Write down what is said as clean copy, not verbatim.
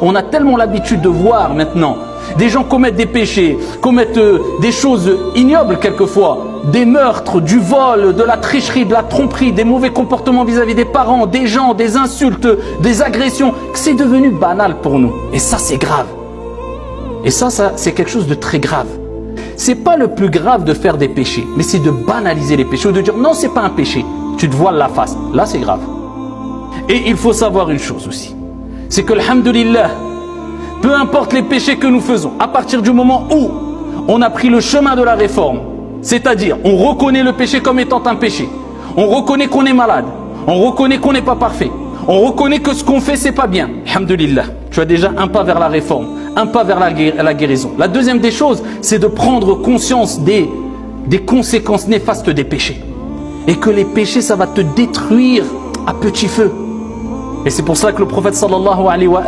On a tellement l'habitude de voir maintenant des gens commettent des péchés, commettent des choses ignobles quelquefois, des meurtres, du vol, de la tricherie, de la tromperie, des mauvais comportements vis-à-vis des parents, des gens, des insultes, des agressions. C'est devenu banal pour nous. Et ça, c'est grave. Et ça c'est quelque chose de très grave. C'est pas le plus grave de faire des péchés, mais c'est de banaliser les péchés ou de dire non, c'est pas un péché. Tu te voiles la face. Là, c'est grave. Et il faut savoir une chose aussi. C'est que, alhamdulillah, peu importe les péchés que nous faisons, à partir du moment où on a pris le chemin de la réforme, c'est-à-dire on reconnaît le péché comme étant un péché, on reconnaît qu'on est malade, on reconnaît qu'on n'est pas parfait, on reconnaît que ce qu'on fait c'est pas bien, alhamdulillah, tu as déjà un pas vers la réforme, un pas vers la guérison. La deuxième des choses, c'est de prendre conscience des conséquences néfastes des péchés. Et que les péchés, ça va te détruire à petit feu. Et c'est pour ça que le prophète sallallahu alayhi wa